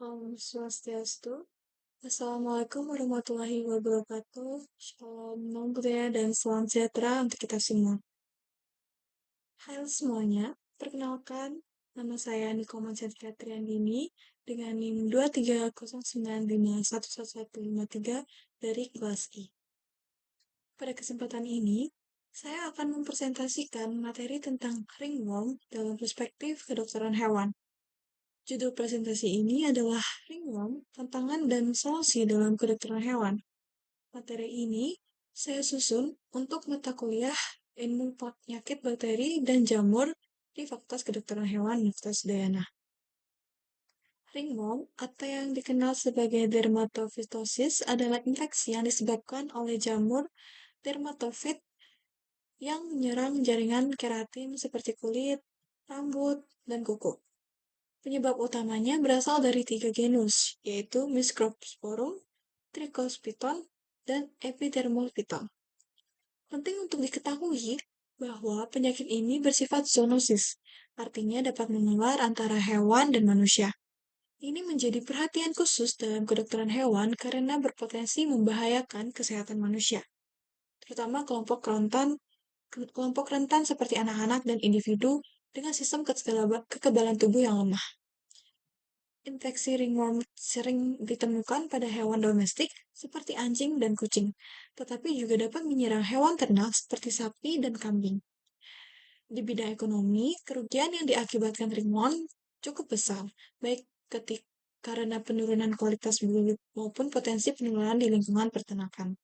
Om Swastiastu. Assalamualaikum warahmatullahi wabarakatuh. Shalom, Nam Budaya, dan salam sejahtera untuk kita semua. Halo semuanya, perkenalkan, nama saya Niko Mansyadra Triandini dengan NIM 23095111153 dari kelas I. Pada kesempatan ini, saya akan mempresentasikan materi tentang ringworm dalam perspektif kedokteran hewan. Judul presentasi ini adalah Ringworm, Tantangan dan Solusi dalam Kedokteran Hewan. Materi ini saya susun untuk mata kuliah Ilmu Penyakit Bakteri dan Jamur di Fakultas Kedokteran Hewan Universitas Udayana. Ringworm, atau yang dikenal sebagai dermatofitosis, adalah infeksi yang disebabkan oleh jamur dermatofit yang menyerang jaringan keratin seperti kulit, rambut, dan kuku. Penyebab utamanya berasal dari 3 genus, yaitu Microsporum, Trichospithon, dan Epidermal Phyton. Penting untuk diketahui bahwa penyakit ini bersifat zoonosis, artinya dapat menular antara hewan dan manusia. Ini menjadi perhatian khusus dalam kedokteran hewan karena berpotensi membahayakan kesehatan manusia, terutama kelompok rentan seperti anak-anak dan individu dengan sistem kekebalan tubuh yang lemah. Infeksi ringworm sering ditemukan pada hewan domestik seperti anjing dan kucing, tetapi juga dapat menyerang hewan ternak seperti sapi dan kambing. Di bidang ekonomi, kerugian yang diakibatkan ringworm cukup besar, baik karena penurunan kualitas bibit maupun potensi penularan di lingkungan peternakan.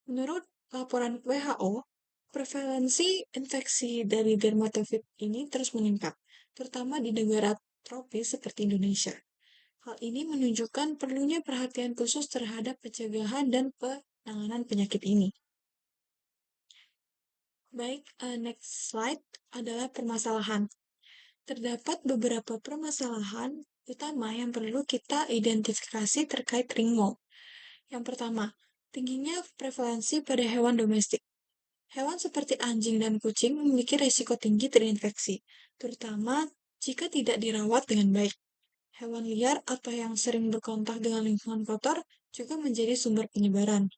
Menurut laporan WHO, prevalensi infeksi dari dermatofit ini terus meningkat, terutama di negara tropis seperti Indonesia. Hal ini menunjukkan perlunya perhatian khusus terhadap pencegahan dan penanganan penyakit ini. Baik, next slide adalah permasalahan. Terdapat beberapa permasalahan utama yang perlu kita identifikasi terkait ringworm. Yang pertama, tingginya prevalensi pada hewan domestik. Hewan seperti anjing dan kucing memiliki risiko tinggi terinfeksi, terutama jika tidak dirawat dengan baik. Hewan liar atau yang sering berkontak dengan lingkungan kotor juga menjadi sumber penyebaran.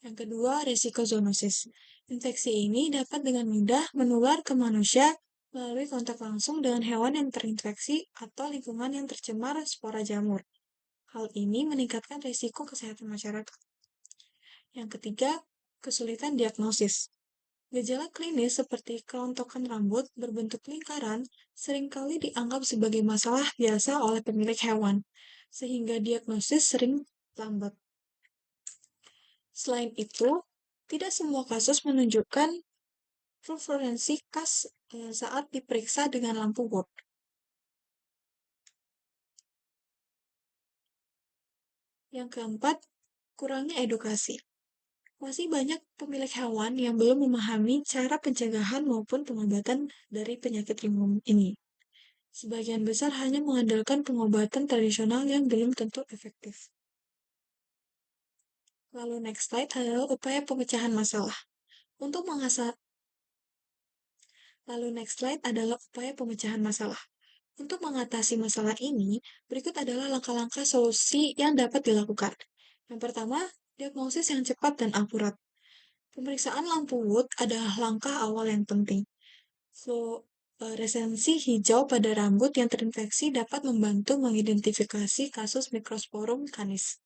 Yang kedua, risiko zoonosis. Infeksi ini dapat dengan mudah menular ke manusia melalui kontak langsung dengan hewan yang terinfeksi atau lingkungan yang tercemar spora jamur. Hal ini meningkatkan risiko kesehatan masyarakat. Yang ketiga, kesulitan diagnosis. Gejala klinis seperti kerontokan rambut berbentuk lingkaran seringkali dianggap sebagai masalah biasa oleh pemilik hewan, sehingga diagnosis sering lambat. Selain itu, tidak semua kasus menunjukkan fluoresensi khas saat diperiksa dengan lampu Ward. Yang keempat, kurangnya edukasi. Masih banyak pemilik hewan yang belum memahami cara pencegahan maupun pengobatan dari penyakit ringworm ini. Sebagian besar hanya mengandalkan pengobatan tradisional yang belum tentu efektif. Lalu next slide adalah upaya pemecahan masalah. Untuk mengatasi masalah ini, berikut adalah langkah-langkah solusi yang dapat dilakukan. Yang pertama, diagnosis yang cepat dan akurat. Pemeriksaan lampu Wood adalah langkah awal yang penting. Fluoresensi hijau pada rambut yang terinfeksi dapat membantu mengidentifikasi kasus Microsporum canis.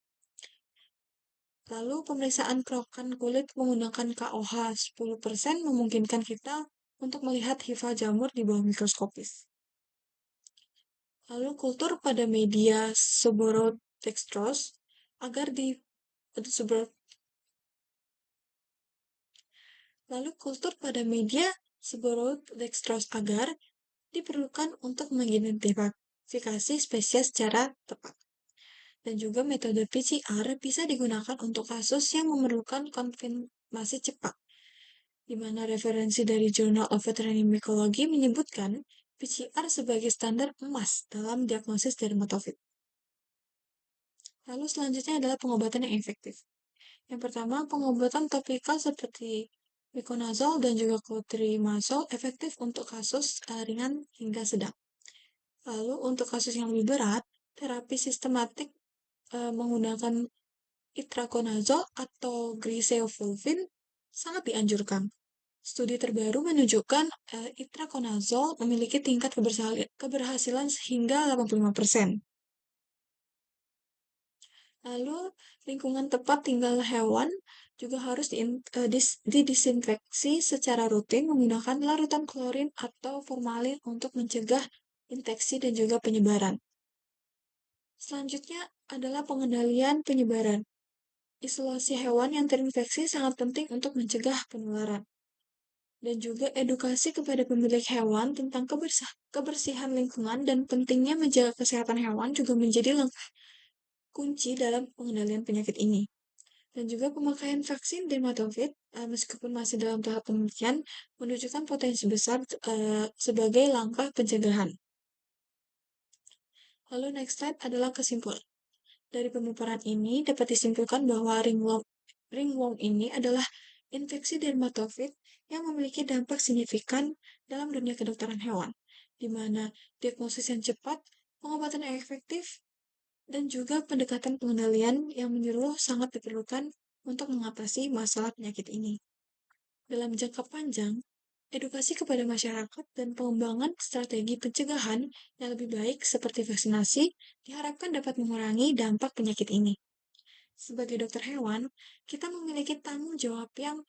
Lalu pemeriksaan kerokan kulit menggunakan KOH 10% memungkinkan kita untuk melihat hifa jamur di bawah mikroskopis. Lalu kultur pada media seborrhoeic agar diperlukan untuk mengidentifikasi spesies secara tepat. Dan juga metode PCR bisa digunakan untuk kasus yang memerlukan konfirmasi cepat, di mana referensi dari Journal of Veterinary Mycology menyebutkan PCR sebagai standar emas dalam diagnosis dermatofit. Lalu selanjutnya adalah pengobatan yang efektif. Yang pertama, pengobatan topikal seperti Miconazole dan juga Clotrimazole efektif untuk kasus ringan hingga sedang. Lalu untuk kasus yang lebih berat, Terapi sistematik menggunakan itraconazole atau glycofulvin sangat dianjurkan. Studi terbaru menunjukkan itraconazole memiliki tingkat keberhasilan hingga 85%. Lalu, lingkungan tempat tinggal hewan juga harus didisinfeksi secara rutin menggunakan larutan klorin atau formalin untuk mencegah infeksi dan juga penyebaran. Selanjutnya adalah pengendalian penyebaran. Isolasi hewan yang terinfeksi sangat penting untuk mencegah penularan. Dan juga edukasi kepada pemilik hewan tentang kebersihan lingkungan dan pentingnya menjaga kesehatan hewan juga menjadi langkah kunci dalam pengendalian penyakit ini. Dan juga pemakaian vaksin dermatofit, meskipun masih dalam tahap penelitian, menunjukkan potensi besar sebagai langkah pencegahan. Lalu next slide adalah kesimpulan. Dari pemaparan ini dapat disimpulkan bahwa ringworm ini adalah infeksi dermatofit yang memiliki dampak signifikan dalam dunia kedokteran hewan, di mana diagnosis yang cepat, pengobatan yang efektif, dan juga pendekatan pengendalian yang menyeluruh sangat diperlukan untuk mengatasi masalah penyakit ini. Dalam jangka panjang, edukasi kepada masyarakat dan pengembangan strategi pencegahan yang lebih baik seperti vaksinasi diharapkan dapat mengurangi dampak penyakit ini. Sebagai dokter hewan, kita memiliki tanggung jawab yang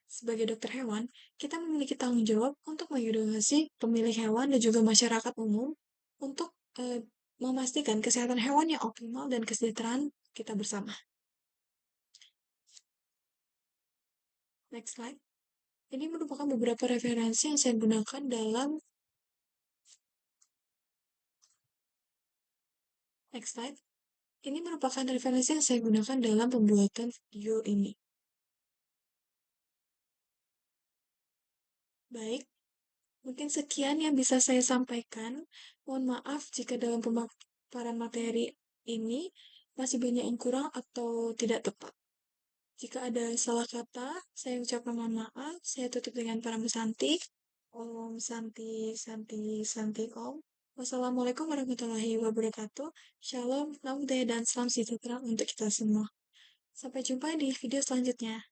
sebagai dokter hewan, kita memiliki tanggung jawab untuk mengedukasi pemilik hewan dan juga masyarakat umum untuk memastikan kesehatan hewan yang optimal dan kesejahteraan kita bersama. Next slide. Ini merupakan beberapa referensi yang saya gunakan dalam next slide. Ini merupakan referensi yang saya gunakan dalam pembuatan video ini. Baik, mungkin sekian yang bisa saya sampaikan. Mohon maaf jika dalam pemaparan materi ini masih banyak yang kurang atau tidak tepat. Jika ada salah kata, saya ucapkan mohon maaf. Saya tutup dengan para Santi. Om Santi, Santi, Santi Om. Wassalamualaikum warahmatullahi wabarakatuh. Shalom, namaste, dan salam sejahtera untuk kita semua. Sampai jumpa di video selanjutnya.